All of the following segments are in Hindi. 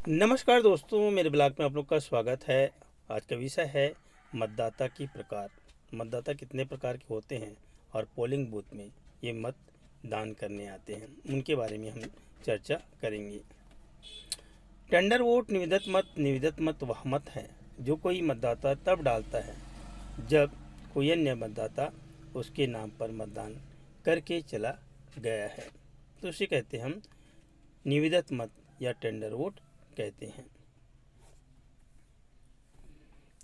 नमस्कार दोस्तों, मेरे ब्लॉग में आप लोग का स्वागत है। आज का विषय है मतदाता की प्रकार। मतदाता कितने प्रकार के होते हैं और पोलिंग बूथ में ये मत दान करने आते हैं, उनके बारे में हम चर्चा करेंगे। टेंडर वोट निवेदित मत वह मत है जो कोई मतदाता तब डालता है जब कोई अन्य मतदाता उसके नाम पर मतदान करके चला गया है, तो उसे कहते हैं हम निवेदित मत या टेंडर वोट कहते हैं।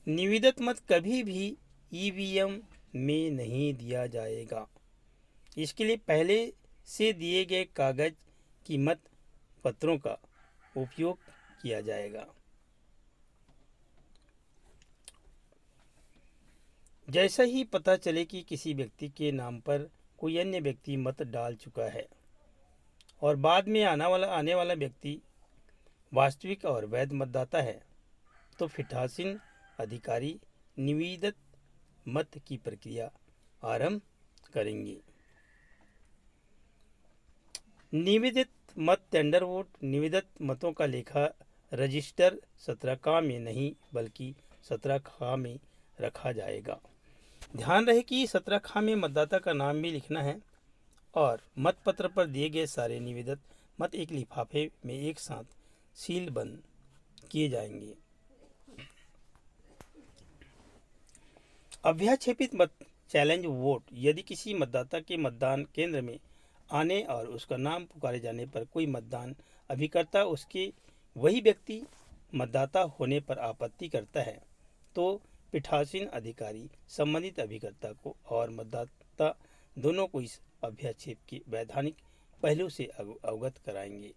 निवेदित मत कभी भी ईवीएम में नहीं दिया जाएगा। इसके लिए पहले से दिए गए कागज की मत पत्रों का उपयोग किया जाएगा। जैसा ही पता चले कि किसी व्यक्ति के नाम पर कोई अन्य व्यक्ति मत डाल चुका है और बाद में आने वाला व्यक्ति वास्तविक और वैध मतदाता है, तो पीठासीन अधिकारी निवेदित मत की प्रक्रिया आरंभ करेंगे। निवेदित मत टेंडर वोट निवेदित मतों का लेखा रजिस्टर 17 में नहीं बल्कि 17 में रखा जाएगा। ध्यान रहे कि 17 में मतदाता का नाम भी लिखना है और मतपत्र पर दिए गए सारे निवेदित मत एक लिफाफे में एक साथ सील बंद किए जाएंगे। अभ्याक्षेपित मत चैलेंज वोट यदि किसी मतदाता के मतदान केंद्र में आने और उसका नाम पुकारे जाने पर कोई मतदान अभिकर्ता उसके वही व्यक्ति मतदाता होने पर आपत्ति करता है, तो पीठासीन अधिकारी संबंधित अभिकर्ता को और मतदाता दोनों को इस अभ्याक्षेप के वैधानिक पहलू से अवगत कराएंगे।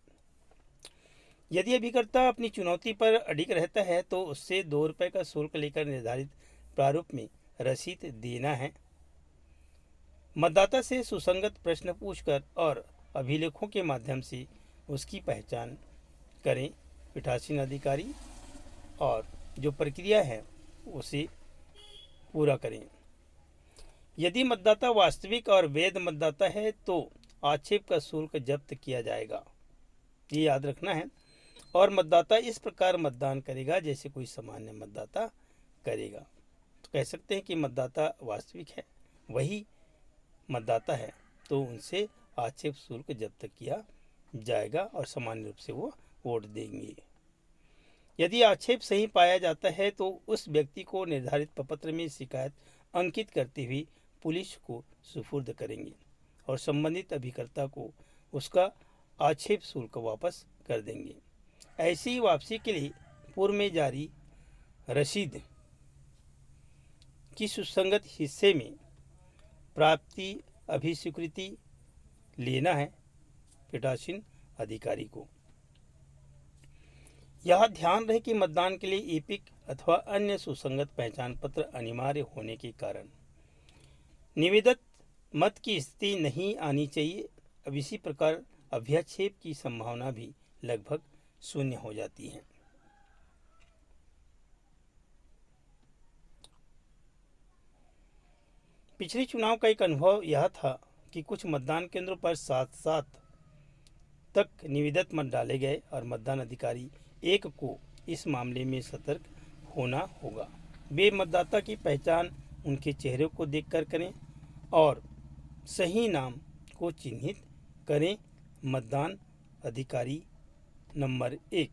यदि अभिकर्ता अपनी चुनौती पर अडिग रहता है तो उससे 2 रुपये का शुल्क लेकर निर्धारित प्रारूप में रसीद देना है। मतदाता से सुसंगत प्रश्न पूछकर और अभिलेखों के माध्यम से उसकी पहचान करें पीठासीन अधिकारी और जो प्रक्रिया है उसे पूरा करें। यदि मतदाता वास्तविक और वैध मतदाता है तो आक्षेप का शुल्क जब्त किया जाएगा, ये याद रखना है। और मतदाता इस प्रकार मतदान करेगा जैसे कोई सामान्य मतदाता करेगा। तो कह सकते हैं कि मतदाता वास्तविक है, वही मतदाता है, तो उनसे आक्षेप शुल्क जब्त किया जाएगा और सामान्य रूप से वो वोट देंगे। यदि आक्षेप सही पाया जाता है तो उस व्यक्ति को निर्धारित प्रपत्र में शिकायत अंकित करते हुए पुलिस को सुपुर्द करेंगे और संबंधित अभिकर्ता को उसका आक्षेप शुल्क वापस कर देंगे। ऐसी वापसी के लिए पूर्व में जारी रसीद की सुसंगत हिस्से में प्राप्ति अभिस्वीकृति लेना है पीठासीन अधिकारी को। यह ध्यान रहे कि मतदान के लिए ईपिक अथवा अन्य सुसंगत पहचान पत्र अनिवार्य होने के कारण निवेदित मत की स्थिति नहीं आनी चाहिए। अब इसी प्रकार अभ्याक्षेप की संभावना भी लगभग शून्य हो जाती है। पिछले चुनाव का एक अनुभव यह था कि कुछ मतदान केंद्रों पर साथ तक निवेदित मत डाले गए और मतदान अधिकारी एक को इस मामले में सतर्क होना होगा। वे मतदाता की पहचान उनके चेहरे को देखकर करें और सही नाम को चिन्हित करें। मतदान अधिकारी नंबर 1,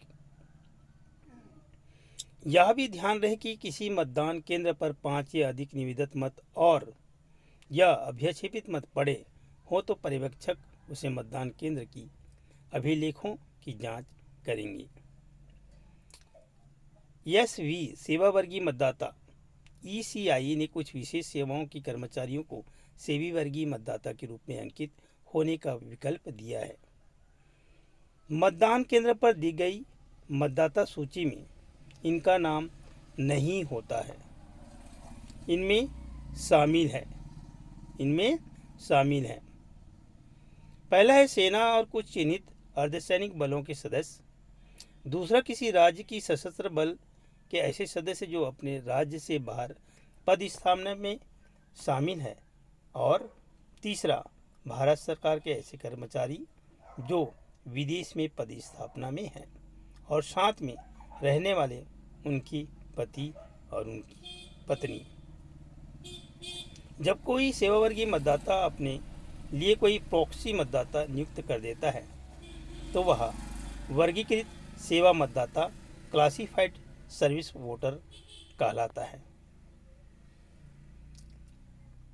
यह भी ध्यान रहे कि किसी मतदान केंद्र पर 5 या अधिक निवेदित मत और या अभ्याक्षेपित मत पड़े हो तो पर्यवेक्षक उसे मतदान केंद्र की अभिलेखों की जांच करेंगे। एसवी सेवा वर्गीय मतदाता ईसीआई ने कुछ विशेष सेवाओं के कर्मचारियों को सेवी वर्गीय मतदाता के रूप में अंकित होने का विकल्प दिया है। मतदान केंद्र पर दी गई मतदाता सूची में इनका नाम नहीं होता है। इनमें शामिल है पहला है सेना और कुछ चिन्हित अर्धसैनिक बलों के सदस्य। दूसरा किसी राज्य की सशस्त्र बल के ऐसे सदस्य जो अपने राज्य से बाहर पदस्थापना में शामिल है। और तीसरा भारत सरकार के ऐसे कर्मचारी जो विदेश में पदस्थापना में हैं। और साथ में रहने वाले उनकी पति और उनकी पत्नी। जब कोई सेवावर्गीय मतदाता अपने लिए कोई प्रॉक्सी मतदाता नियुक्त कर देता है तो वह वर्गीकृत सेवा मतदाता क्लासिफाइड सर्विस वोटर कहलाता है।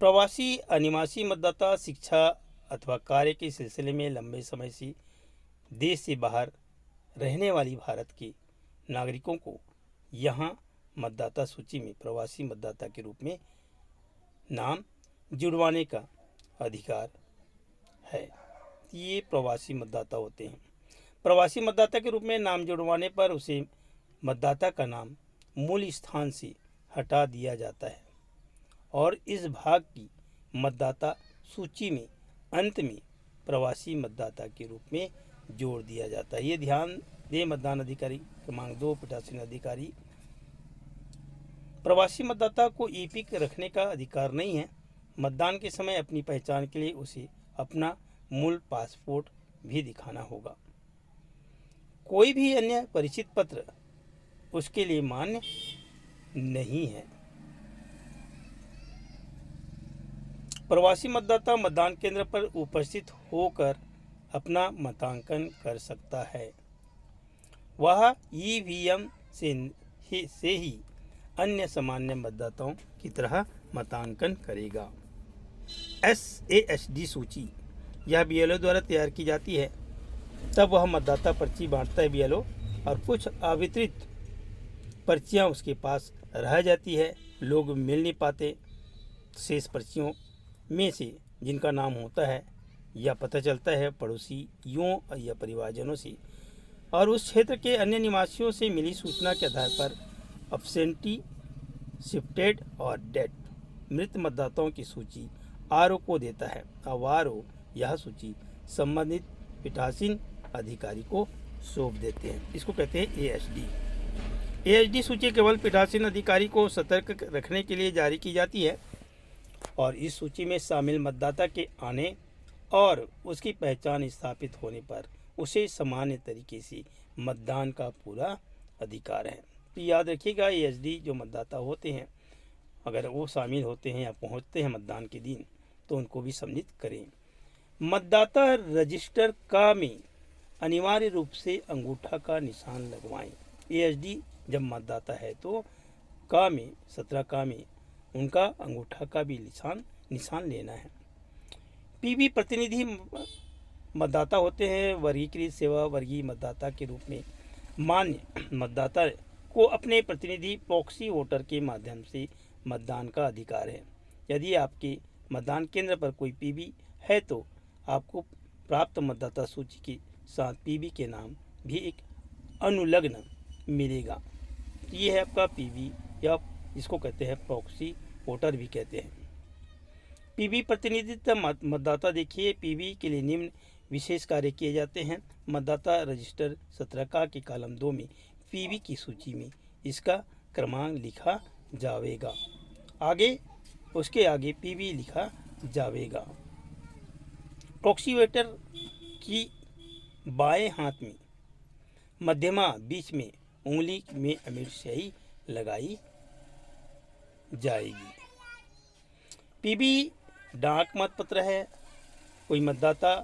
प्रवासी अनिवासी मतदाता शिक्षा अथवा कार्य के सिलसिले में लंबे समय से देश से बाहर रहने वाली भारत के नागरिकों को यहाँ मतदाता सूची में प्रवासी मतदाता के रूप में नाम जुड़वाने का अधिकार है। ये प्रवासी मतदाता होते हैं। प्रवासी मतदाता के रूप में नाम जुड़वाने पर उसे मतदाता का नाम मूल स्थान से हटा दिया जाता है और इस भाग की मतदाता सूची में अंत में प्रवासी मतदाता के रूप में जोड़ दिया जाता है। ये ध्यान दे मतदान अधिकारी क्रमांक 2 पीठासीन अधिकारी। प्रवासी मतदाता को ईपिक रखने का अधिकार नहीं है। मतदान के समय अपनी पहचान के लिए उसे अपना मूल पासपोर्ट भी दिखाना होगा। कोई भी अन्य परिचित पत्र उसके लिए मान्य नहीं है। प्रवासी मतदाता मतदान केंद्र पर उपस्थित होकर अपना मतांकन कर सकता है। वह ईवीएम से ही अन्य सामान्य मतदाताओं की तरह मतांकन करेगा। SASD सूची यह BLO द्वारा तैयार की जाती है। तब वह मतदाता पर्ची बांटता है BLO और कुछ अवितरित पर्चियां उसके पास रह जाती है। लोग मिल नहीं पाते। शेष पर्चियों में से जिनका नाम होता है या पता चलता है पड़ोसियों या परिवारजनों से और उस क्षेत्र के अन्य निवासियों से मिली सूचना के आधार पर अब्सेंटी, शिफ्टेड और डेड मृत मतदाताओं की सूची RO को देता है। अब RO यह सूची संबंधित पीठासीन अधिकारी को सौंप देते हैं। इसको कहते हैं ASD सूची केवल पीठासीन अधिकारी को सतर्क रखने के लिए जारी की जाती है और इस सूची में शामिल मतदाता के आने और उसकी पहचान स्थापित होने पर उसे सामान्य तरीके से मतदान का पूरा अधिकार है। तो याद रखिएगा ASD जो मतदाता होते हैं अगर वो शामिल होते हैं या पहुंचते हैं मतदान के दिन तो उनको भी सम्मिलित करें। मतदाता रजिस्टर का में अनिवार्य रूप से अंगूठा का निशान लगवाएं। ASD जब मतदाता है तो का में 17 का में उनका अंगूठा का भी निशान लेना है। PB प्रतिनिधि मतदाता होते हैं। वर्गीकृत सेवा वर्गीय मतदाता के रूप में मान्य मतदाता को अपने प्रतिनिधि प्रॉक्सी वोटर के माध्यम से मतदान का अधिकार है। यदि आपके मतदान केंद्र पर कोई PB है तो आपको प्राप्त मतदाता सूची के साथ PB के नाम भी एक अनुलग्न मिलेगा। ये है आपका PB या इसको कहते हैं प्रॉक्सी वोटर भी कहते हैं। PB प्रतिनिधित्व मतदाता देखिए PB के लिए निम्न विशेष कार्य किए जाते हैं। मतदाता रजिस्टर 17 का के कॉलम 2 में PB की सूची में इसका क्रमांक लिखा जाएगा। उसके आगे PB लिखा जाएगा। प्रॉक्सी वोटर की बाएं हाथ में मध्यमा बीच में उंगली में अमीर स्याही लगाई जाएगी। PB डाक मतपत्र है। कोई मतदाता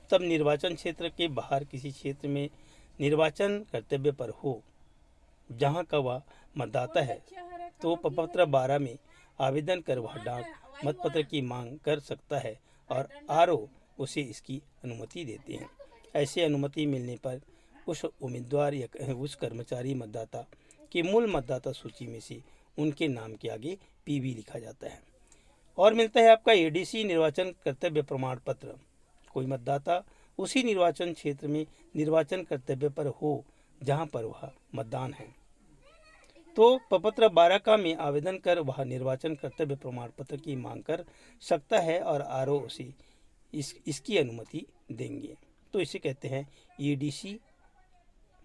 तब निर्वाचन क्षेत्र के बाहर किसी क्षेत्र में निर्वाचन कर्तव्य पर हो जहां का वह मतदाता है तो प्रपत्र 12 में आवेदन कर वह डाक मतपत्र की मांग कर सकता है और RO उसे इसकी अनुमति देते हैं। ऐसे अनुमति मिलने पर उस उम्मीदवार या उस कर्मचारी मतदाता की मूल मतदाता सूची में से उनके नाम के आगे PB लिखा जाता है। और मिलता है आपका ADC निर्वाचन कर्तव्य प्रमाण पत्र। कोई मतदाता उसी निर्वाचन क्षेत्र में निर्वाचन कर्तव्य पर हो जहां पर वह मतदान है तो प्रपत्र 12 का में आवेदन कर वह निर्वाचन कर्तव्य प्रमाण पत्र की मांग कर सकता है और RO उसे इसकी अनुमति देंगे। तो इसे कहते हैं ADC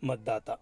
मतदाता।